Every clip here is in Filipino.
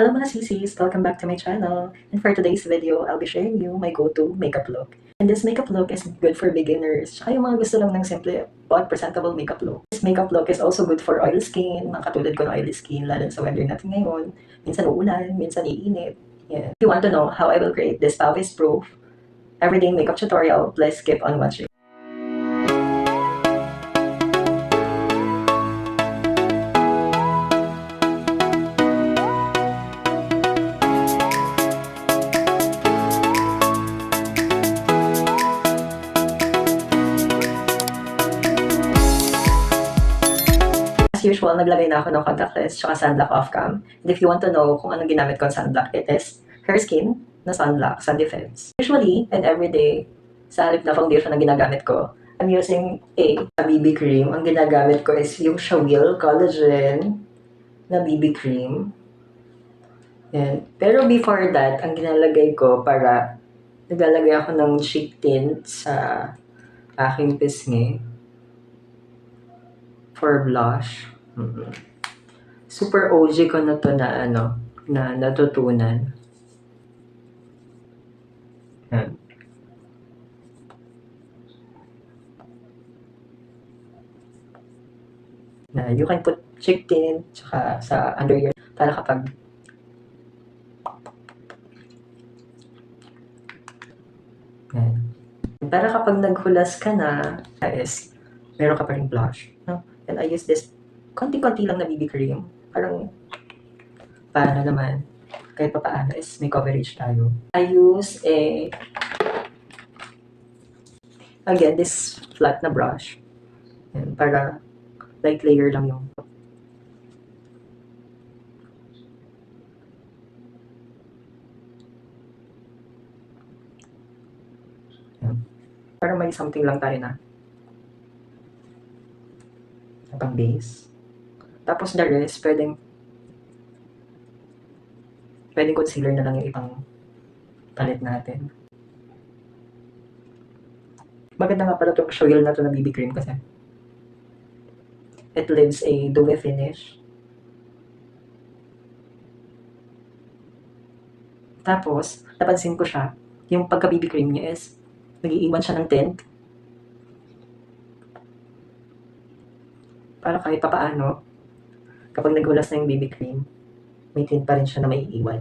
Hello mga sisis! Welcome back to my channel. And for today's video, I'll be sharing you my go-to makeup look. And this makeup look is good for beginners. Tsaka yung mga gusto lang ng simple but presentable makeup look. This makeup look is also good for oily skin, mga katulad ko ng oily skin, lalo sa weather natin ngayon. Minsan uulan, minsan iinit. Yeah. If you want to know how I will create this pawis-proof everyday makeup tutorial, please keep on watching. As usual, naglagay na ako ng contact lens tsaka sunblock off-cam. And if you want to know kung anong ginamit ko sunblock, it is Her Skin na sunblock, Sun Defense. Usually, and everyday, sa halip na foundation na ginagamit ko, I'm using a BB cream. Ang ginagamit ko is yung Shawil Collagen na BB cream. Yan. Pero before that, ang ginalagay ko para naglalagay ako ng cheek tint sa aking pisngi for blush. Super OG ko na to na na natutunan. Yan. Na you can put cheek tint tsaka sa under your para kapag yan. Para kapag naghulas ka na is meron ka pa ring blush, no? And I use this konti-konti lang na BB cream. Parang paano naman, kahit pa paano is may coverage tayo. I use again, this flat na brush. Yan, para light layer lang yung yan. Para may something lang tayo na pang base. Tapos the rest, pwedeng concealer na lang yung ibang palit natin. Maganda nga pala itong Shawil na to na BB cream kasi it leaves a dewy finish. Tapos, napansin ko siya, yung pagka BB cream niya is nag-iiwan siya ng tint. Para kahit papaano, kapag naghulas na yung BB cream, may tint pa rin siya na may iiwan.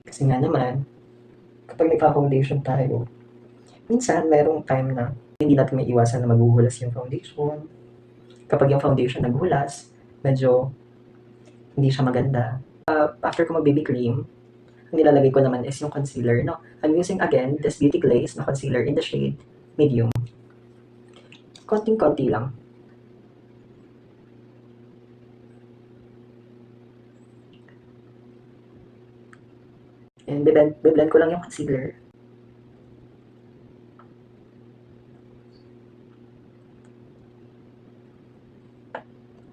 Kasi nga naman, kapag nagpa-foundation tayo, minsan merong time na hindi natin may iwasan na maghuhulas yung foundation. Kapag yung foundation naghulas, medyo hindi siya maganda. After ko mag-BB cream, ang nilalagay ko naman is yung concealer, no? I'm using again this Beauty Glaze na concealer in the shade medium. Konting-konti lang. And blend ko lang yung concealer.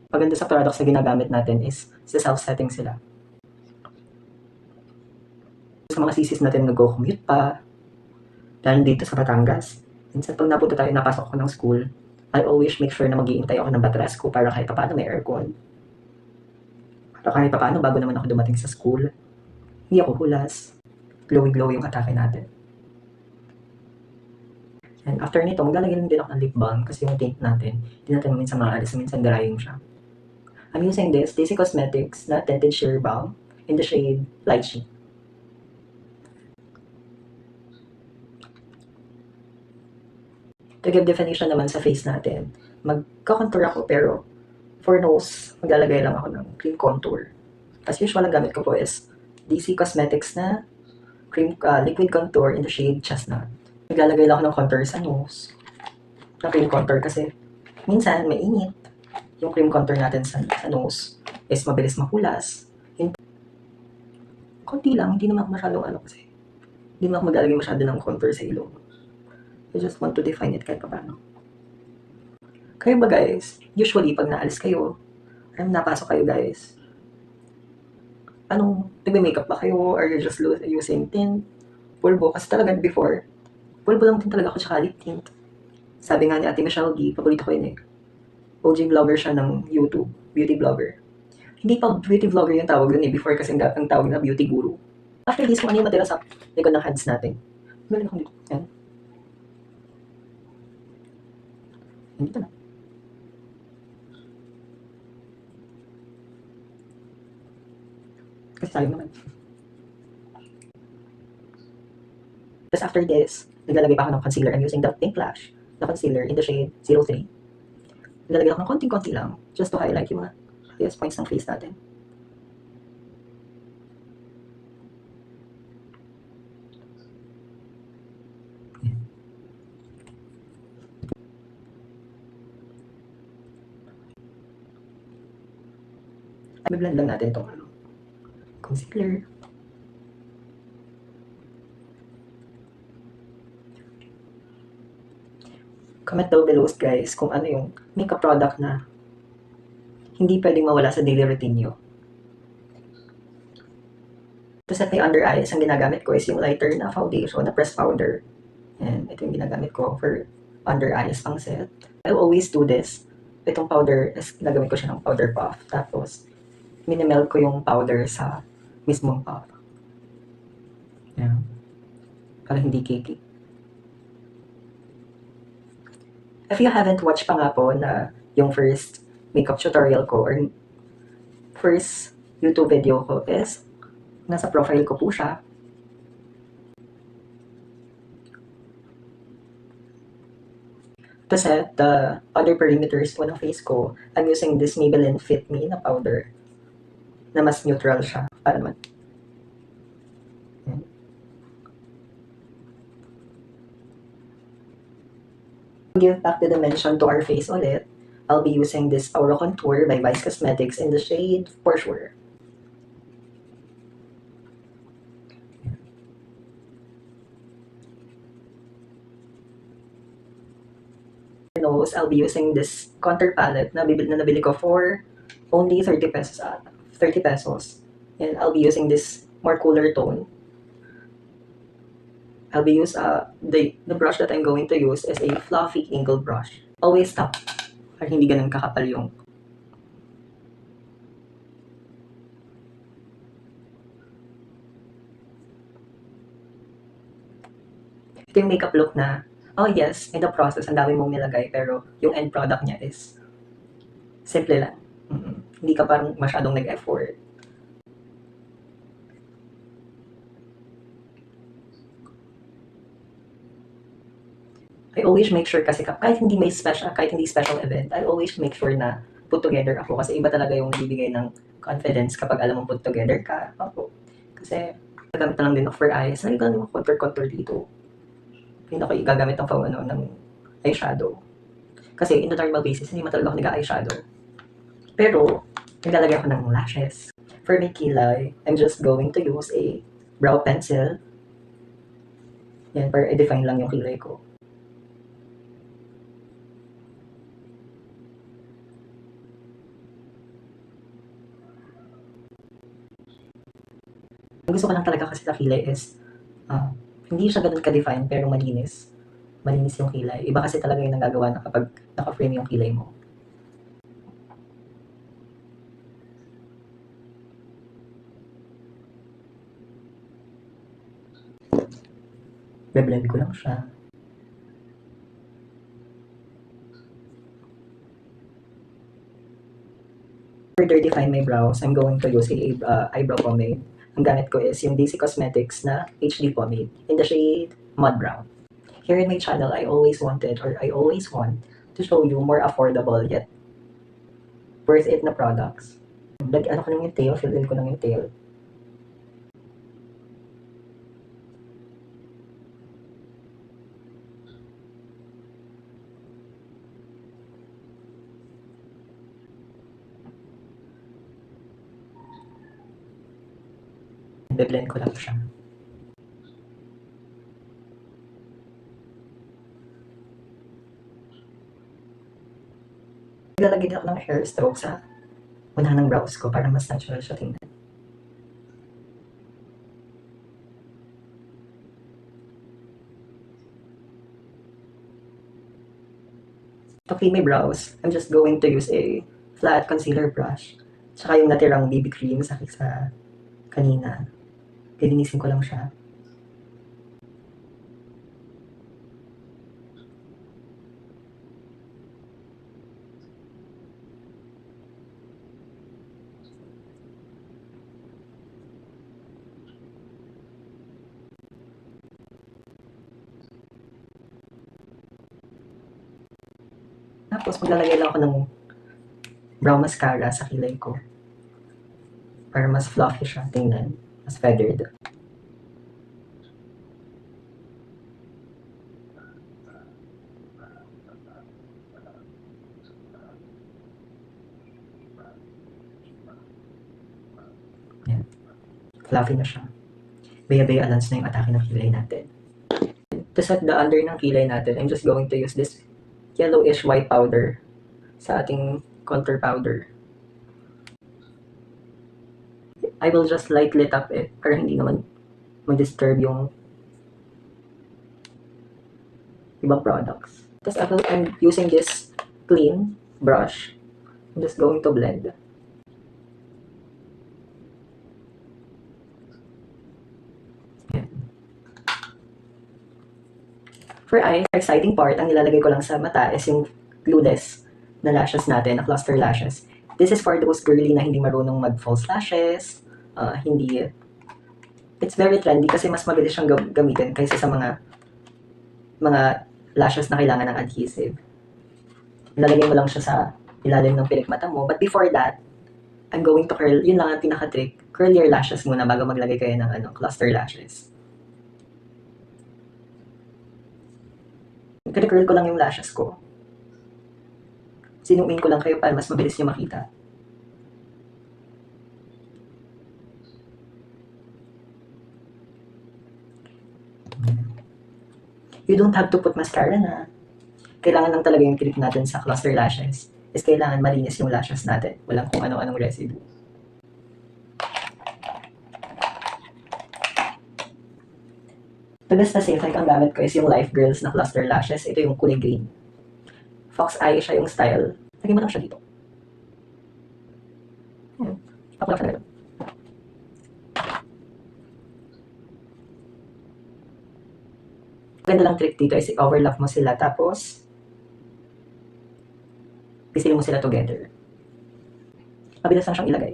Maganda sa products na ginagamit natin is sa self-setting sila. Sa mga sisis natin nag-commute pa, dahil dito sa Batangas, minsan pag napunta tayo, napasok ako ng school, I always make sure na mag-iintay ako ng batras ko para kahit paano may aircon. Para kahit paano bago naman ako dumating sa school, hindi ako hulas. Glowy-glowy yung atake natin. And after nito, maglalagay din ako ng lip balm kasi yung tint natin, hindi natin minsan maalis, minsan drying siya. I'm using this Daisy Cosmetics na Tinted Sheer Balm in the shade Light Sheen. To give definition naman sa face natin, magka-contour ako pero for nose, maglalagay lang ako ng cream contour. As usual, ang gamit ko po is DC Cosmetics na cream liquid contour in the shade Chestnut. Maglalagay lang ako ng contour sa nose, na cream contour kasi minsan mainit. Yung cream contour natin sa nose is mabilis mahulas. Konti lang, hindi naman masyadong kasi hindi naman ako maglalagay masyado ng contour sa ilong. I just want to define it kahit pa paano. Kayo ba guys, usually pag naalis kayo, napasok kayo guys, nagme-makeup ba kayo or you're just using tint, pulbo? Kasi talaga before, pulbo lang din talaga ako tsaka lip tint. Sabi nga ni Ate Michelle G, paborito ko yun eh. OG vlogger siya ng YouTube, beauty vlogger. Hindi pa beauty vlogger yung tawag dun eh, before kasi ang tawag na beauty guru. After this, kung ano yung matira sa likod ng hands natin. Meron akong dito. Yan. Dito na. Kasi sayang naman. Tapos after this, naglalagay pa ako ng concealer. I'm using the Pink Lash na concealer in the shade 03. Naglalagay ako ng konting-konti lang just to highlight yung mga highest points ng face natin. I-blend lang natin itong concealer. Comment down below guys kung ano yung makeup product na hindi pwedeng mawala sa daily routine nyo. To set my under eyes, ang ginagamit ko is yung lighter na foundation na pressed powder. And ito yung ginagamit ko for under eyes pang set. I always do this. Itong powder, ginagamit ko siya ng powder puff. Tapos, minimelt ko yung powder sa mismong puff. Yan. Para hindi cakey. If you haven't watched pa nga po na yung first makeup tutorial ko or first YouTube video ko is nasa profile ko po siya. To set the other perimeters po ng face ko, I'm using this Maybelline Fit Me na powder na mas neutral siya. Para naman. Give back the dimension to our face ulit, I'll be using this Aura Contour by Vice Cosmetics in the shade For Sure. Nose, I'll be using this contour palette na nabili ko for only 30 pesos ata. 30 pesos. And I'll be using this more cooler tone. I'll be the brush that I'm going to use is a fluffy angled brush. Always top. Para hindi ganun kakapal yung ito yung makeup look na, oh yes, in the process, ang dami mong nilagay, pero yung end product niya is simple lang. Hindi ka parang masyadong nag-effort. I always make sure kasi kahit hindi special event, I always make sure na put together ako kasi iba talaga yung bibigay ng confidence kapag alam mong put together ka. Ako. Kasi gagamit na lang din ako for eyes. Nagiging yung contour dito. Hindi ako gagamit ng eyeshadow. Kasi in the normal basis, hindi man talaga ako nag-eyeshadow. Pero, naglalagay ako ng lashes. For my kilay, I'm just going to use a brow pencil. Yan, para i-define lang yung kilay ko. Ang gusto ko lang talaga kasi sa kilay is, hindi siya ganun ka-define pero malinis. Malinis yung kilay. Iba kasi talaga yung nagagawa na kapag naka-frame yung kilay mo. Be-blend ko lang siya. Further define my brows, I'm going to use a eyebrow pomade. Ang gamit ko is yung DC Cosmetics na HD pomade in the shade Mud Brown. Here in my channel, I always want to show you more affordable yet worth it na products. Ano ko lang yung tail, fill in ko lang yung tail. Be-blend ko lang siya. Naglalagay din ako ng hair stroke sa unahan ng brows ko para mas natural siya tingnan. To clean my brows, I'm just going to use a flat concealer brush. Tsaka yung natirang BB cream sa kanina. Lilinisin ko lang siya. Tapos maglalagay lang ako ng brow mascara sa kilay ko. Para mas fluffy siya tingnan. Mas feathered. Yan. Fluffy na siya. Baya-baya alans na yung atake ng kilay natin. To set the under ng kilay natin, I'm just going to use this yellowish white powder sa ating contour powder. I will just lightly tap it para hindi naman ma-disturb yung ibang products. Tapos I'm using this clean brush. I'm just going to blend. For eyes, exciting part, ang nilalagay ko lang sa mata is yung glueless na lashes natin, na cluster lashes. This is for those girly na hindi marunong mag-false lashes, hindi. It's very trendy kasi mas mabilis siyang gamitin kaysa sa mga lashes na kailangan ng adhesive. Nilalagay mo lang siya sa ilalim ng pilik mata mo. But before that, I'm going to curl, yun lang ang pinaka-trick. Curl your lashes muna bago maglagay kayo ng cluster lashes. Curl ko lang yung lashes ko. Sinumin ko lang kayo para mas mabilis nyo makita. You don't have to put mascara na. Kailangan lang talaga yung trick natin sa cluster lashes is kailangan malinis yung lashes natin. Walang kung ano-anong residue. The best na safe like ang gamit ko is yung Life Girls na cluster lashes. Ito yung kulay green. Fox eye siya yung style. Lagyan mo lang siya dito. Ako lang siya na Ganda lang trick dito is i-overlap mo sila tapos pisilin mo sila together. Mabilis lang siyang ilagay.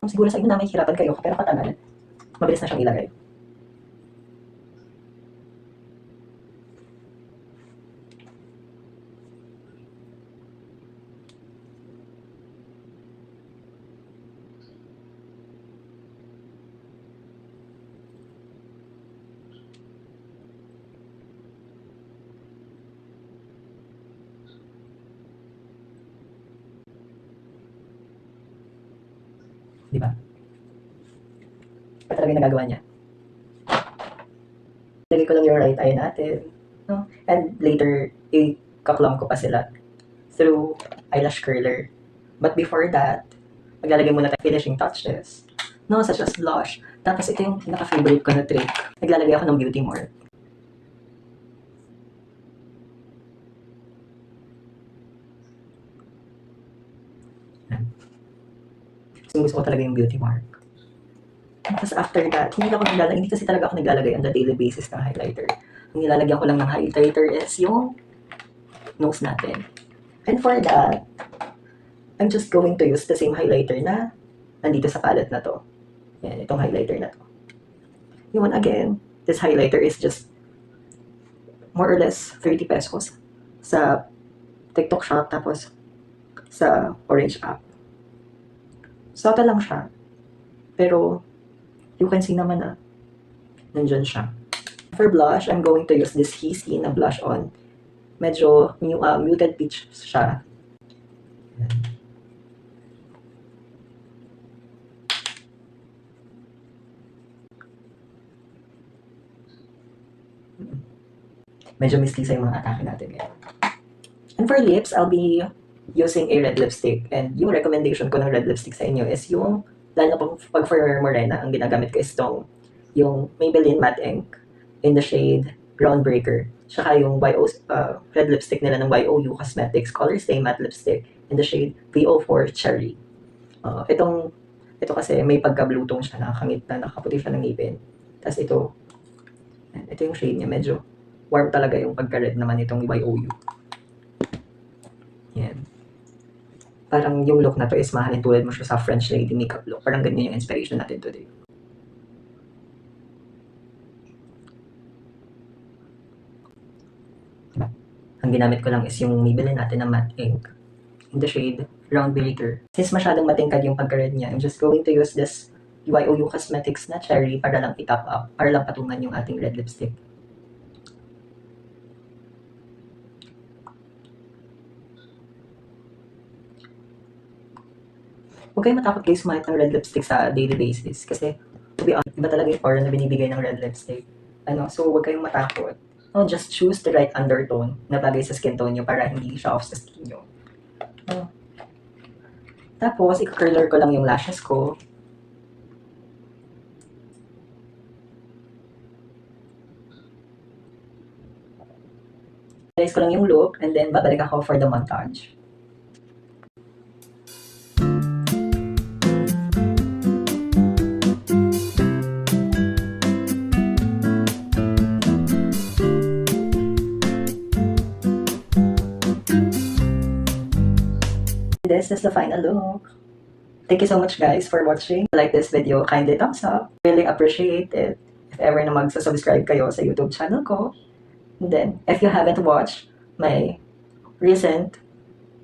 Siguro sa inyo na may hirapan kayo pero katagal. Mabilis na siyang ilagay. Di ba? Ito talaga yung nagagawa niya. Lagay ko lang yung right eye natin. No? And later, i-kaklong ko pa sila through eyelash curler. But before that, maglalagay muna tayo finishing touches. No, such as blush. Tapos ito yung pinaka-favorite ko na trick. Naglalagay ako ng beauty mark. Gusto ko talaga yung beauty mark. Tapos after that, hindi kasi talaga ako naglalagay on the daily basis ng highlighter. Ang nilalagyan ko lang ng highlighter is yung nose natin. And for that, I'm just going to use the same highlighter na nandito sa palette na to. Yan, itong highlighter na to. Yun, again, this highlighter is just more or less 30 pesos sa TikTok shop tapos sa Orange app. Subtle lang siya. Pero, you can see naman na nandyan siya. For blush, I'm going to use this Hisi na blush on. Medyo muted peach siya. Medyo mistisa yung mga atake natin ngayon. And for lips, I'll be using a red lipstick. And yung recommendation ko ng red lipstick sa inyo is yung, lalo na pag for morena, ang ginagamit ko is yung Maybelline Matte Ink in the shade Groundbreaker. Tsaka yung red lipstick nila ng YOU Cosmetics Color Stay Matte Lipstick in the shade VO4 Cherry. Ito kasi may pagka-blue tone siya, nakakangit na, nakaputi siya ng ngipin. Tapos ito yung shade niya, medyo warm talaga yung pagka-red naman itong YOU. Yan. Parang yung look na to is mahalin tulad mo siya sa French lady makeup look. Parang ganyan yung inspiration natin today. Ang ginamit ko lang is yung Maybelline natin na matte ink in the shade Groundbreaker. Since masyadong matingkad yung pagka-red niya, I'm just going to use this YOU Cosmetics na cherry para lang i-top up, para lang patungan yung ating red lipstick. Huwag kayong matakot guys sumahit ng red lipstick sa daily basis kasi to be honest, iba talaga yung aura na binibigay ng red lipstick. So huwag kayong matakot. Just choose the right undertone na bagay sa skin tone nyo para hindi siya off sa skin nyo. Tapos, i-curler ko lang yung lashes ko. Guys ko lang yung look and then babalik ako for the montage. This is the final look. Thank you so much guys for watching. Like this video, kindly thumbs up. Really appreciate it. If ever na magsa-subscribe kayo sa YouTube channel ko. And then, if you haven't watched my recent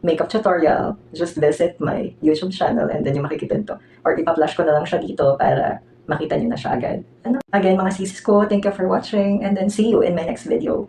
makeup tutorial, just visit my YouTube channel and then yung makikita nito. Or ipa-flash ko na lang siya dito para makita nyo na siya agad. Again, mga sisis ko, thank you for watching and then see you in my next video.